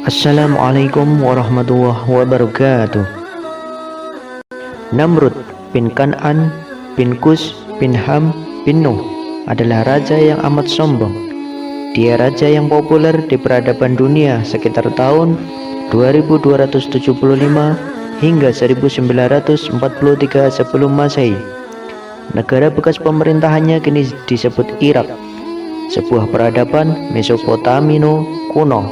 Assalamualaikum warahmatullahi wabarakatuh. Namrud bin Kan'an bin Kus bin Ham bin Nuh adalah raja yang amat sombong. Dia raja yang populer di peradaban dunia sekitar tahun 2275 hingga 1943 sebelum Masehi. Negara bekas pemerintahannya kini disebut Irak, sebuah peradaban Mesopotamia kuno.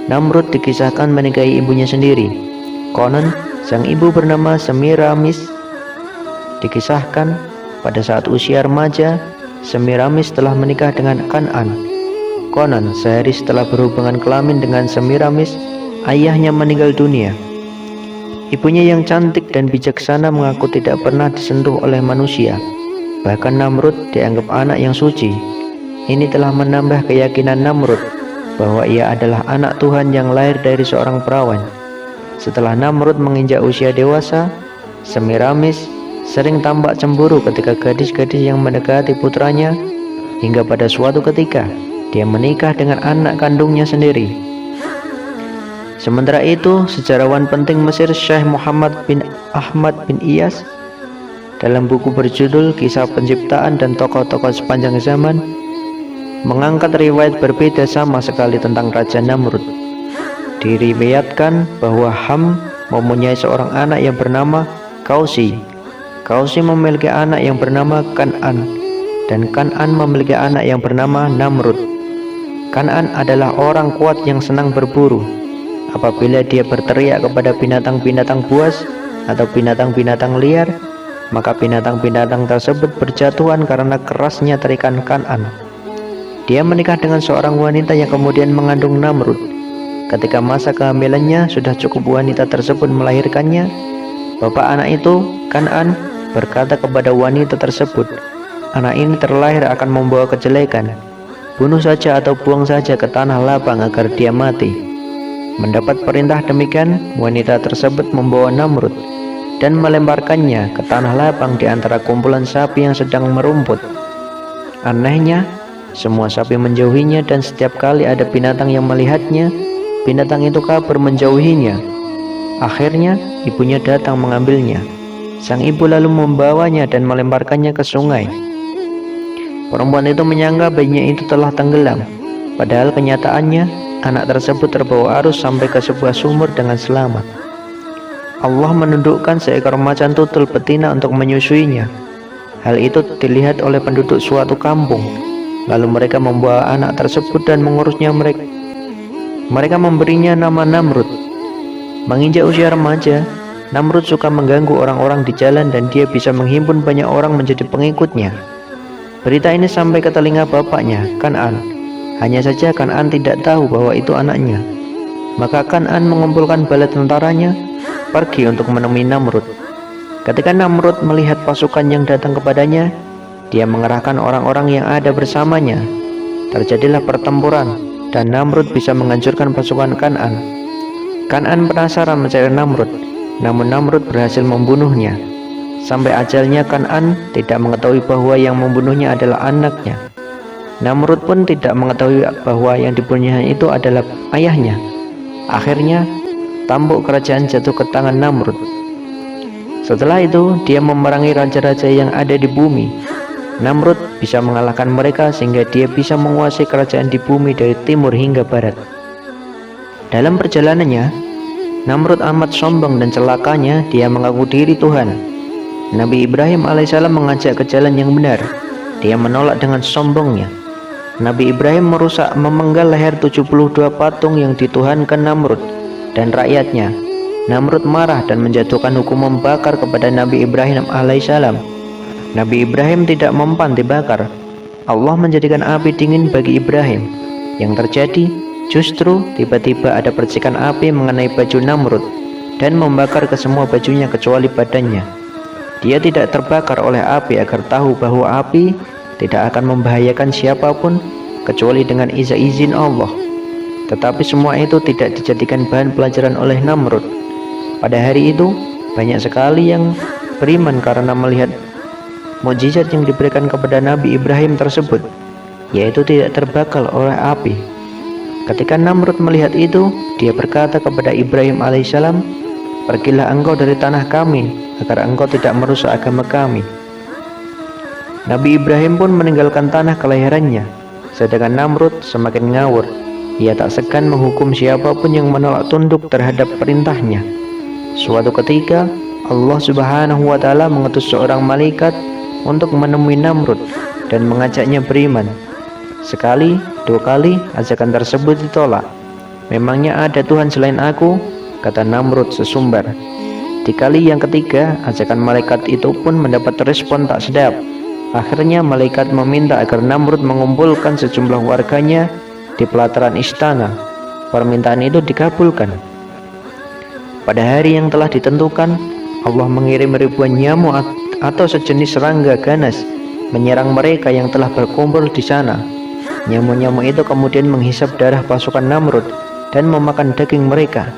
Namrud dikisahkan menikahi ibunya sendiri. Konon, sang ibu bernama Semiramis. Dikisahkan pada saat usia remaja, Semiramis telah menikah dengan Kan'an. Konon, sehari setelah berhubungan kelamin dengan Semiramis, ayahnya meninggal dunia. Ibunya yang cantik dan bijaksana mengaku tidak pernah disentuh oleh manusia. Bahkan Namrud dianggap anak yang suci. Ini telah menambah keyakinan Namrud bahwa ia adalah anak Tuhan yang lahir dari seorang perawan. Setelah Namrud menginjak usia dewasa, Semiramis sering tampak cemburu ketika gadis-gadis yang mendekati putranya, hingga pada suatu ketika dia menikah dengan anak kandungnya sendiri. Sementara itu, sejarawan penting Mesir Syekh Muhammad bin Ahmad bin Iyas dalam buku berjudul Kisah Penciptaan dan Tokoh-tokoh Sepanjang Zaman mengangkat riwayat berbeda sama sekali tentang Raja Namrud. Diriwayatkan bahwa Ham mempunyai seorang anak yang bernama Kausi. Kausi memiliki anak yang bernama Kan'an, dan Kan'an memiliki anak yang bernama Namrud. Kan'an adalah orang kuat yang senang berburu. Apabila dia berteriak kepada binatang-binatang buas atau binatang-binatang liar, maka binatang-binatang tersebut berjatuhan karena kerasnya terikan Kan'an. Dia menikah dengan seorang wanita yang kemudian mengandung Namrud. Ketika masa kehamilannya sudah cukup, wanita tersebut melahirkannya. Bapak anak itu, Kan'an, berkata kepada wanita tersebut, "Anak ini terlahir akan membawa kejelekan. Bunuh saja atau buang saja ke tanah lapang agar dia mati." Mendapat perintah demikian, wanita tersebut membawa Namrud dan melemparkannya ke tanah lapang di antara kumpulan sapi yang sedang merumput. Anehnya, semua sapi menjauhinya, dan setiap kali ada binatang yang melihatnya, binatang itu kabur menjauhinya. Akhirnya, ibunya datang mengambilnya. Sang ibu lalu membawanya dan melemparkannya ke sungai. Perempuan itu menyangka bayinya itu telah tenggelam, padahal kenyataannya anak tersebut terbawa arus sampai ke sebuah sumur dengan selamat. Allah menundukkan seekor macan tutul betina untuk menyusuinya. Hal itu dilihat oleh penduduk suatu kampung. Lalu mereka membawa anak tersebut dan mengurusnya. Mereka memberinya nama Namrud. Menginjak usia remaja, Namrud suka mengganggu orang-orang di jalan dan dia bisa menghimpun banyak orang menjadi pengikutnya. Berita ini sampai ke telinga bapaknya, Kan'an. Hanya saja Kan'an tidak tahu bahwa itu anaknya. Maka Kan'an mengumpulkan bala tentaranya pergi untuk menemui Namrud. Ketika Namrud melihat pasukan yang datang kepadanya, dia mengerahkan orang-orang yang ada bersamanya. Terjadilah pertempuran dan Namrud bisa menghancurkan pasukan Kan'an. Kan'an penasaran mencari Namrud, namun Namrud berhasil membunuhnya. Sampai ajalnya Kan'an tidak mengetahui bahwa yang membunuhnya adalah anaknya. Namrud pun tidak mengetahui bahwa yang dibunuhnya itu adalah ayahnya. Akhirnya, tampuk kerajaan jatuh ke tangan Namrud. Setelah itu, dia memerangi raja-raja yang ada di bumi. Namrud bisa mengalahkan mereka sehingga dia bisa menguasai kerajaan di bumi dari timur hingga barat. Dalam perjalanannya, Namrud amat sombong dan celakanya dia mengaku diri Tuhan. Nabi Ibrahim alaihissalam mengajak ke jalan yang benar. Dia menolak dengan sombongnya. Nabi Ibrahim merusak memenggal leher 72 patung yang dituhankan Namrud dan rakyatnya. Namrud marah dan menjatuhkan hukum membakar kepada Nabi Ibrahim alaihissalam. Nabi Ibrahim tidak mempan dibakar. Allah menjadikan api dingin bagi Ibrahim. Yang terjadi, justru tiba-tiba ada percikan api mengenai baju Namrud dan membakar ke semua bajunya kecuali badannya. Dia tidak terbakar oleh api agar tahu bahwa api tidak akan membahayakan siapapun kecuali dengan izin Allah. Tetapi semua itu tidak dijadikan bahan pelajaran oleh Namrud. Pada hari itu, banyak sekali yang beriman karena melihat mukjizat yang diberikan kepada Nabi Ibrahim tersebut, yaitu tidak terbakar oleh api. Ketika Namrud melihat itu, dia berkata kepada Ibrahim alaihissalam, "Pergilah engkau dari tanah kami, agar engkau tidak merusak agama kami." Nabi Ibrahim pun meninggalkan tanah kelahirannya, sedangkan Namrud semakin ngawur. Ia tak segan menghukum siapapun yang menolak tunduk terhadap perintahnya. Suatu ketika, Allah Subhanahu wa Ta'ala mengutus seorang malaikat untuk menemui Namrud dan mengajaknya beriman. Sekali, dua kali, ajakan tersebut ditolak. "Memangnya ada Tuhan selain aku?" kata Namrud sesumbar. Di kali yang ketiga, ajakan malaikat itu pun mendapat respon tak sedap. Akhirnya malaikat meminta agar Namrud mengumpulkan sejumlah warganya di pelataran istana. Permintaan itu dikabulkan. Pada hari yang telah ditentukan, Allah mengirim ribuan nyamuk atau sejenis serangga ganas menyerang mereka yang telah berkumpul di sana. Nyamuk-nyamuk itu kemudian menghisap darah pasukan Namrud dan memakan daging mereka.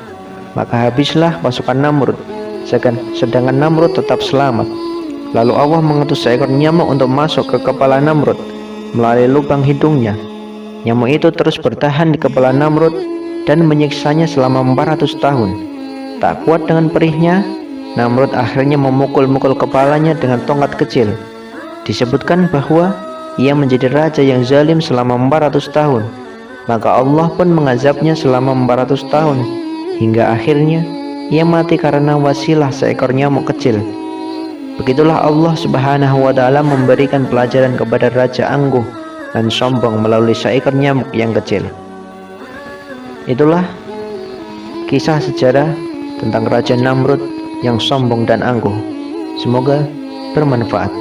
Maka habislah pasukan Namrud, sedangkan Namrud tetap selamat. Lalu Allah mengutus seekor nyamuk untuk masuk ke kepala Namrud melalui lubang hidungnya. Nyamuk itu terus bertahan di kepala Namrud dan menyiksanya selama 400 tahun. Tak kuat dengan perihnya, Namrud akhirnya memukul-mukul kepalanya dengan tongkat kecil. Disebutkan bahwa ia menjadi raja yang zalim selama 400 tahun. Maka Allah pun mengazabnya selama 400 tahun, hingga akhirnya ia mati karena wasilah seekor nyamuk kecil. Begitulah Allah Subhanahu wa Ta'ala memberikan pelajaran kepada raja angkuh dan sombong melalui seekor nyamuk yang kecil. Itulah kisah sejarah tentang Raja Namrud yang sombong dan angkuh. Semoga bermanfaat.